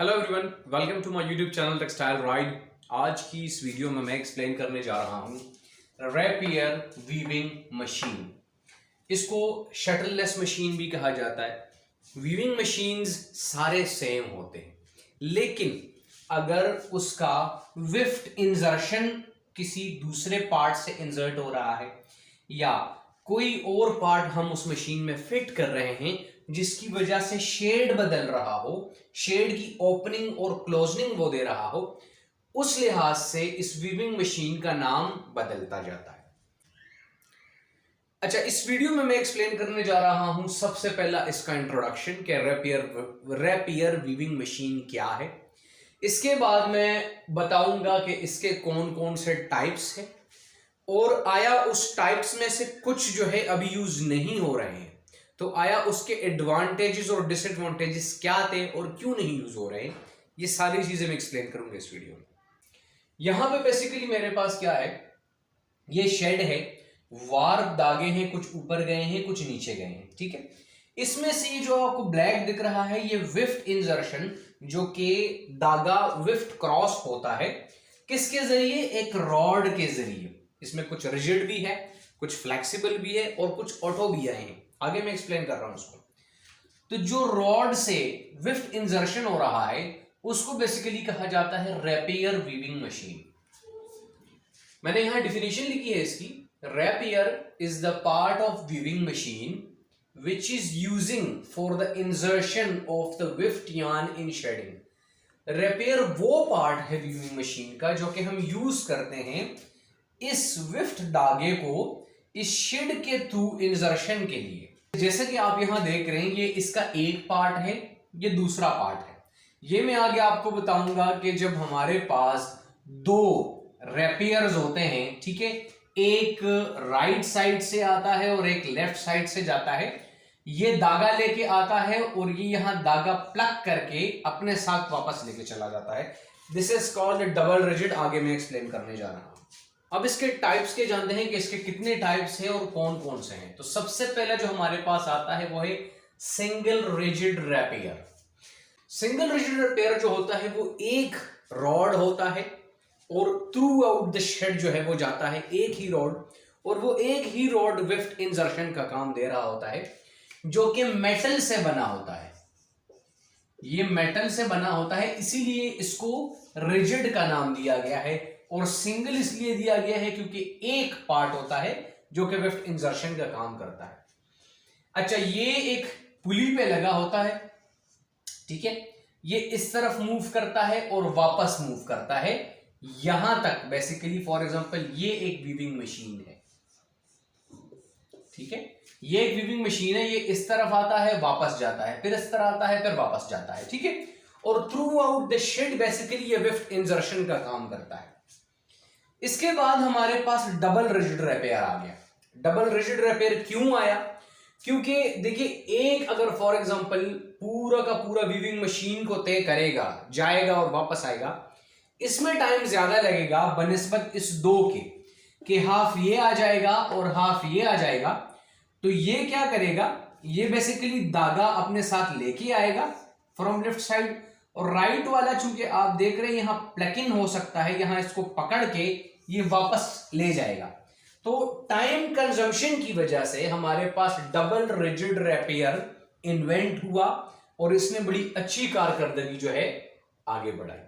Hello everyone, welcome to my YouTube channel textile ride. आज की इस वीडियो में मैं एक्सप्लेन करने जा रहा हूँ रैपियर वीविंग मशीन। इसको शटललेस मशीन भी कहा जाता है। वीविंग मशीन्स सारे सेम होते हैं, लेकिन अगर उसका विफ्ट इंजर्शन किसी दूसरे पार्ट से इंसर्ट हो रहा है या कोई और पार्ट हम उस मशीन में फिट कर रहे हैं जिसकी वजह से शेड बदल रहा हो, शेड की ओपनिंग और क्लोजनिंग वो दे रहा हो, उस लिहाज से इस वीविंग मशीन का नाम बदलता जाता है। अच्छा, इस वीडियो में मैं एक्सप्लेन करने जा रहा हूं सबसे पहला इसका इंट्रोडक्शन कि रैपियर वीविंग मशीन क्या है। इसके बाद मैं बताऊंगा कि इसके कौन कौन से टाइप्स हैं और आया उस टाइप्स में से कुछ जो है अभी यूज नहीं हो रहे हैं, तो आया उसके एडवांटेजेस और डिसएडवांटेजेस क्या थे और क्यों नहीं यूज हो रहे हैं। ये सारी चीजें मैं एक्सप्लेन करूंगा इस वीडियो में। यहां पे बेसिकली मेरे पास क्या है, ये शेड है, वार्प दागे हैं, कुछ ऊपर गए हैं कुछ नीचे गए हैं, ठीक है। इसमें से जो आपको ब्लैक दिख रहा है ये विफ्ट इंजर्शन, जो कि दागा विफ्ट क्रॉस होता है किसके जरिए, एक रॉड के जरिए। इसमें कुछ रिजिड भी है, कुछ फ्लेक्सिबल भी है और कुछ ऑटो भी आए हैं, आगे मैं एक्सप्लेन कर रहा हूं उसको। तो जो रॉड से विफ्ट इंजर्शन हो रहा है उसको बेसिकली कहा जाता है रैपियर वीविंग मशीन। मैंने यहां डिफिनेशन लिखी है इसकी। Rapier is the part of weaving machine which is using for the insertion of the wift yarn in shedding। Rapier वो पार्ट है वीविंग मशीन का जो कि हम यूज करते हैं इस विफ्ट धागे को इस शेड के थ्रू इंजर्शन के लिए। जैसे कि आप यहां देख रहे हैं, ये इसका एक पार्ट है, ये दूसरा पार्ट है। ये मैं आगे आपको बताऊंगा कि जब हमारे पास दो रैपियर्स होते हैं, ठीक है, एक राइट साइड से आता है और एक लेफ्ट साइड से जाता है, ये धागा लेके आता है और ये यहां धागा प्लग करके अपने साथ वापस लेके चला जाता है। This is called double rigid. आगे मैं एक्सप्लेन करने जा रहा हूं। अब इसके टाइप्स के जानते हैं कि इसके कितने टाइप्स हैं और कौन कौन से हैं। तो सबसे पहला जो हमारे पास आता है वो है single rigid rapier. Single rigid rapier जो होता है वो एक रॉड होता है और थ्रू आउट द शेड जो है वो जाता है एक ही रॉड, और वो एक ही रॉड विफ्ट इंजर्शन का काम दे रहा होता है, जो कि मेटल से बना होता है। ये मेटल से बना होता है, इसीलिए इसको रिजिड का नाम दिया गया है। और सिंगल इसलिए दिया गया है क्योंकि एक पार्ट होता है जो कि विफ्ट इंजर्शन का काम करता है। अच्छा, ये एक पुली पे लगा होता है, ठीक है, ये इस तरफ मूव करता है और वापस मूव करता है यहां तक। बेसिकली फॉर एग्जांपल ये एक वीविंग मशीन है, ठीक है, ये एक वीविंग मशीन है, ये इस तरफ आता है वापस जाता है, फिर इस तरह आता है फिर वापस जाता है, ठीक है। और throughout the shed basically ये विफ्ट इंजर्शन का काम करता है। इसके बाद हमारे पास डबल रिजिड रैपियर आ गया। डबल रिजिड रैपियर क्यों आया? क्योंकि देखिए, एक अगर फॉर एग्जांपल पूरा का पूरा वीविंग मशीन को तय करेगा, जाएगा और वापस आएगा, इसमें टाइम ज्यादा लगेगा बनिस्बत इस दो के, कि हाफ ये आ जाएगा और हाफ ये आ जाएगा। तो ये क्या करेगा, ये बेसिकली धागा अपने साथ लेके आएगा फ्रॉम लेफ्ट साइड, और राइट वाला चूंकि आप देख रहे हैं यहां प्लग हो सकता है, यहां इसको पकड़ के ये वापस ले जाएगा। तो टाइम कंजम्पशन की वजह से हमारे पास डबल रिजिड रैपियर इन्वेंट हुआ और इसने बड़ी अच्छी कारकर्दगी जो है आगे बढ़ाई।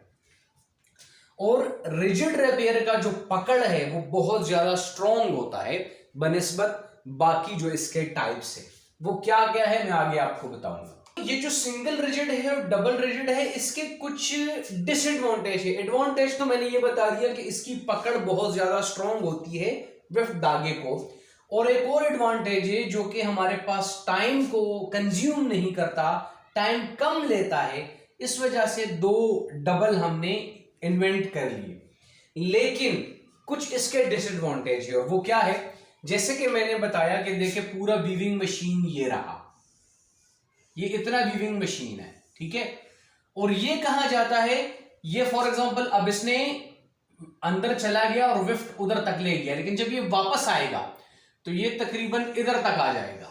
और रिजिड रैपियर का जो पकड़ है वो बहुत ज्यादा स्ट्रॉन्ग होता है बनिस्बत बाकी जो इसके टाइप्स है। वो क्या क्या है मैं आगे आपको बताऊंगा। ये जो सिंगल रिजिड है और डबल रिजिड है, इसके कुछ डिसएडवांटेज है। एडवांटेज तो मैंने ये बता दिया कि इसकी पकड़ बहुत ज्यादा स्ट्रॉन्ग होती है विफ्ट धागे को, और एक और एडवांटेज है जो कि हमारे पास टाइम को कंज्यूम नहीं करता, टाइम कम लेता है, इस वजह से दो डबल हमने इन्वेंट कर लिए। लेकिन कुछ इसके डिसएडवांटेज है, और वो क्या है, जैसे कि मैंने बताया कि देखिए पूरा वीविंग मशीन ये रहा, ये इतना वीविंग मशीन है, ठीक है, और ये कहां जाता है, ये फॉर एग्जांपल अब इसने अंदर चला गया और विफ्ट उधर तक ले गया, लेकिन जब ये वापस आएगा तो ये तकरीबन इधर तक आ जाएगा।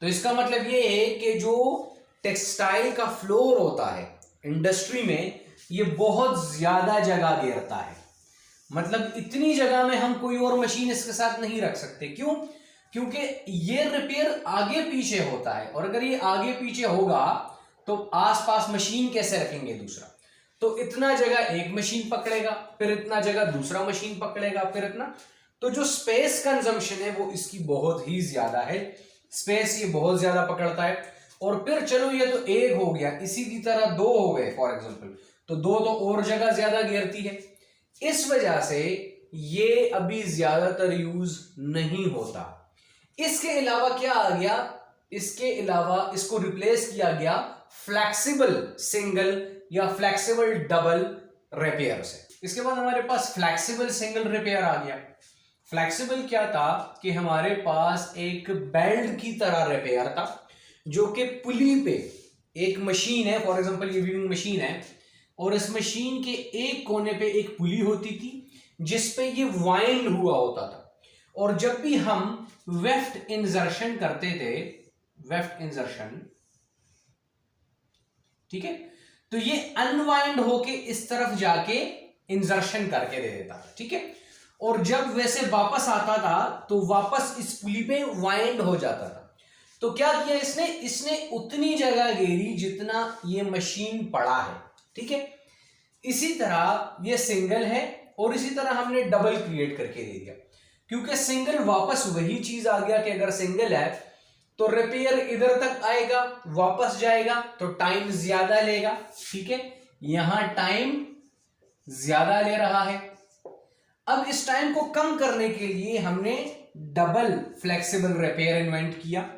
तो इसका मतलब ये है कि जो टेक्सटाइल का फ्लोर होता है इंडस्ट्री में, ये बहुत ज्यादा जगह घेरता है। मतलब इतनी जगह में हम कोई और मशीन इसके साथ नहीं रख सकते। क्यों? क्योंकि ये रिपेयर आगे पीछे होता है, और अगर ये आगे पीछे होगा तो आसपास मशीन कैसे रखेंगे दूसरा? तो इतना जगह एक मशीन पकड़ेगा, फिर इतना जगह दूसरा मशीन पकड़ेगा, फिर इतना, तो जो स्पेस कंजम्पशन है वो इसकी बहुत ही ज्यादा है। स्पेस ये बहुत ज्यादा पकड़ता है। और फिर चलो ये तो एक हो गया, इसी की तरह दो हो गए फॉर एग्जांपल, तो दो तो और जगह ज्यादा घेरती है। इस वजह से ये अभी ज्यादातर यूज नहीं होता। इसके अलावा क्या आ गया? इसके अलावा इसको रिप्लेस किया गया फ्लेक्सिबल सिंगल या फ्लेक्सिबल डबल रिपेयर से। इसके बाद हमारे पास फ्लेक्सिबल सिंगल रिपेयर आ गया। फ्लेक्सिबल क्या था कि हमारे पास एक बेल्ट की तरह रिपेयर था, जो कि पुली पे एक मशीन है, फॉर एग्जांपल ये वीविंग मशीन है, और इस मशीन के एक कोने पे एक पुली होती थी जिसपे ये वाइंड हुआ होता था। और जब भी हम वेफ्ट इंजर्शन करते थे, वेफ्ट इंजर्शन, ठीक है, तो ये अनवाइंड होके इस तरफ जाके इंजर्शन करके दे देता था, ठीक है। और जब वैसे वापस आता था तो वापस इस पुली पे वाइंड हो जाता था। तो क्या किया इसने उतनी जगह घेरी जितना ये मशीन पड़ा है, ठीक है। इसी तरह ये सिंगल है और इसी तरह हमने डबल क्रिएट करके दे दिया, क्योंकि सिंगल वापस वही चीज आ गया कि अगर सिंगल है तो रिपेयर इधर तक आएगा, वापस जाएगा तो टाइम ज्यादा लेगा, ठीक है। यहां टाइम ज्यादा ले रहा है। अब इस टाइम को कम करने के लिए हमने डबल फ्लेक्सिबल रिपेयर इन्वेंट किया।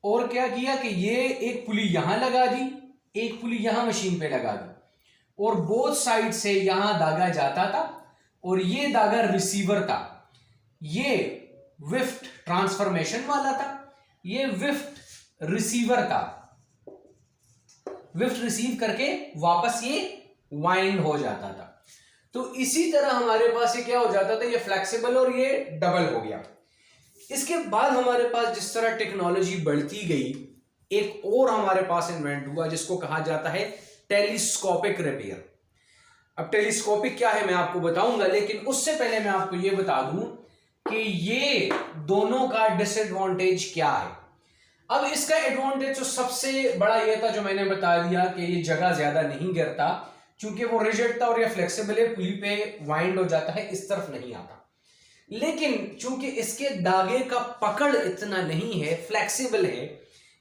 और क्या किया कि ये एक पुली यहां लगा दी, एक पुली यहां मशीन पे लगा दी, और बोथ साइड से यहां धागा जाता था और ये धागा रिसीवर था। ये विफ्ट ट्रांसफॉर्मेशन वाला था, ये विफ्ट रिसीवर था। विफ्ट रिसीव करके वापस ये वाइंड हो जाता था। तो इसी तरह हमारे पास ये क्या हो जाता था, ये फ्लेक्सिबल और ये डबल हो गया। इसके बाद हमारे पास जिस तरह टेक्नोलॉजी बढ़ती गई, एक और हमारे पास इन्वेंट हुआ जिसको कहा जाता है टेलीस्कोपिक रिपेयर। अब टेलीस्कोपिक क्या है मैं आपको बताऊंगा, लेकिन उससे पहले मैं आपको यह बता दूं कि ये दोनों का डिसएडवांटेज क्या है। अब इसका एडवांटेज तो सबसे बड़ा यह था जो मैंने बता दिया कि ये जगह ज्यादा नहीं गिरता, क्योंकि वो रिजिड था और ये फ्लेक्सिबल है, पुली पे वाइंड हो जाता है, इस तरफ नहीं आता। लेकिन चूंकि इसके धागे का पकड़ इतना नहीं है, फ्लेक्सिबल है,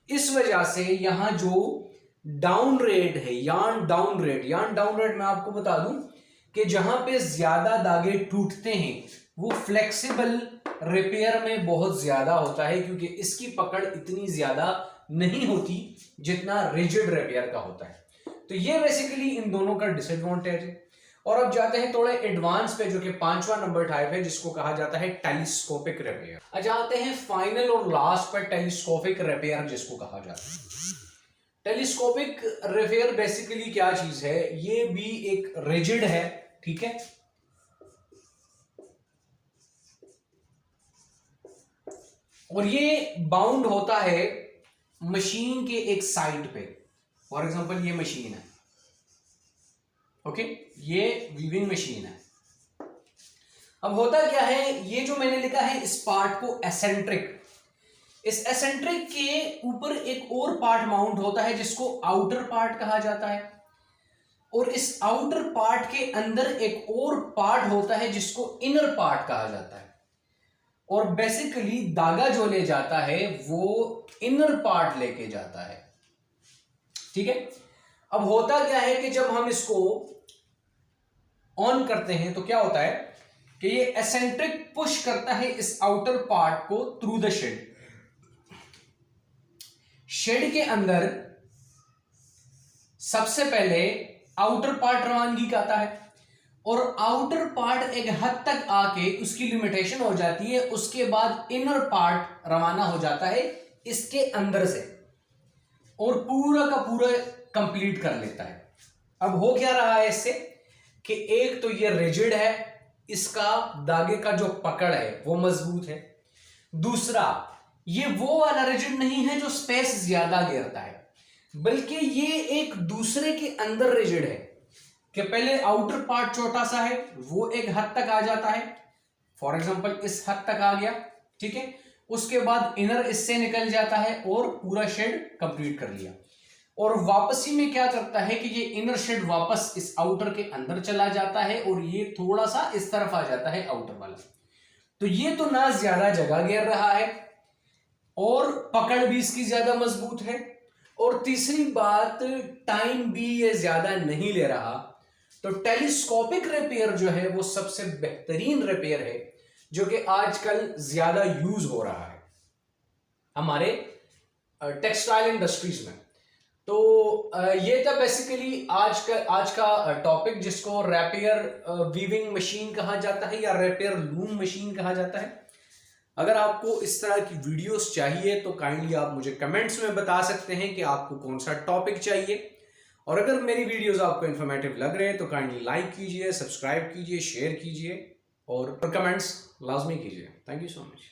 इस वजह से यहां जो डाउन रेट है, यार्न डाउन रेट मैं आपको बता दूं कि जहां पे ज्यादा धागे टूटते हैं वो फ्लेक्सिबल रिपेयर में बहुत ज्यादा होता है, क्योंकि इसकी पकड़ इतनी ज्यादा नहीं होती जितना रिजिड रिपेयर का होता है। तो ये बेसिकली इन दोनों का डिसएडवांटेज है। और अब जाते हैं थोड़े एडवांस पे, जो कि 5वां नंबर टाइप है, जिसको कहा जाता है टेलीस्कोपिक रिपेयर। अब जाते हैं फाइनल और लास्ट पर, टेलीस्कोपिक रिपेयर जिसको कहा जाता है। टेलीस्कोपिक रिपेयर बेसिकली क्या चीज है, ये भी एक रिजिड है, ठीक है, और ये बाउंड होता है मशीन के एक साइड पे। फॉर एग्जांपल ये मशीन है, ओके, ये वीविंग मशीन है। अब होता क्या है, ये जो मैंने लिखा है इस पार्ट को एसेंट्रिक, इस एसेंट्रिक के ऊपर एक और पार्ट माउंट होता है जिसको आउटर पार्ट कहा जाता है, और इस आउटर पार्ट के अंदर एक और पार्ट होता है जिसको इनर पार्ट कहा जाता है। और बेसिकली धागा जो ले जाता है वो इनर पार्ट लेके जाता है, ठीक है। अब होता क्या है कि जब हम इसको ऑन करते हैं तो क्या होता है कि ये एसेंट्रिक पुश करता है इस आउटर पार्ट को थ्रू द शेड। शेड के अंदर सबसे पहले आउटर पार्ट रवानगी करता है, और आउटर पार्ट एक हद तक आके उसकी लिमिटेशन हो जाती है, उसके बाद इनर पार्ट रवाना हो जाता है इसके अंदर से और पूरा का पूरा कंप्लीट कर लेता है। अब हो क्या रहा है इससे कि एक तो ये रिजिड है, इसका धागे का जो पकड़ है वो मजबूत है, दूसरा ये वो वाला रिजिड नहीं है जो स्पेस ज्यादा घेरता है। बल्कि ये एक दूसरे के अंदर रिजिड है कि पहले आउटर पार्ट छोटा सा है, वो एक हद तक आ जाता है, फॉर एग्जांपल इस हद तक आ गया, ठीक है। उसके बाद इनर इससे निकल जाता है और पूरा शेड कंप्लीट कर लिया, और वापसी में क्या करता है कि ये इनर शेड वापस इस आउटर के अंदर चला जाता है और ये थोड़ा सा इस तरफ आ जाता है आउटर वाला। तो ये तो ना ज्यादा जगह घेर रहा है और पकड़ भी इसकी ज्यादा मजबूत है, और तीसरी बात टाइम भी ये ज्यादा नहीं ले रहा। तो टेलीस्कोपिक रिपेयर जो है वो सबसे बेहतरीन रिपेयर है जो कि आजकल ज्यादा यूज हो रहा है हमारे टेक्सटाइल इंडस्ट्रीज में। तो ये था बेसिकली आज का टॉपिक, जिसको रैपियर वीविंग मशीन कहा जाता है या रैपियर लूम मशीन कहा जाता है। अगर आपको इस तरह की वीडियोस चाहिए तो काइंडली आप मुझे कमेंट्स में बता सकते हैं कि आपको कौन सा टॉपिक चाहिए, और अगर मेरी वीडियोस आपको इन्फॉर्मेटिव लग रहे हैं तो काइंडली लाइक कीजिए, सब्सक्राइब कीजिए, शेयर कीजिए और कमेंट्स लाजमी कीजिए। Thank you so much.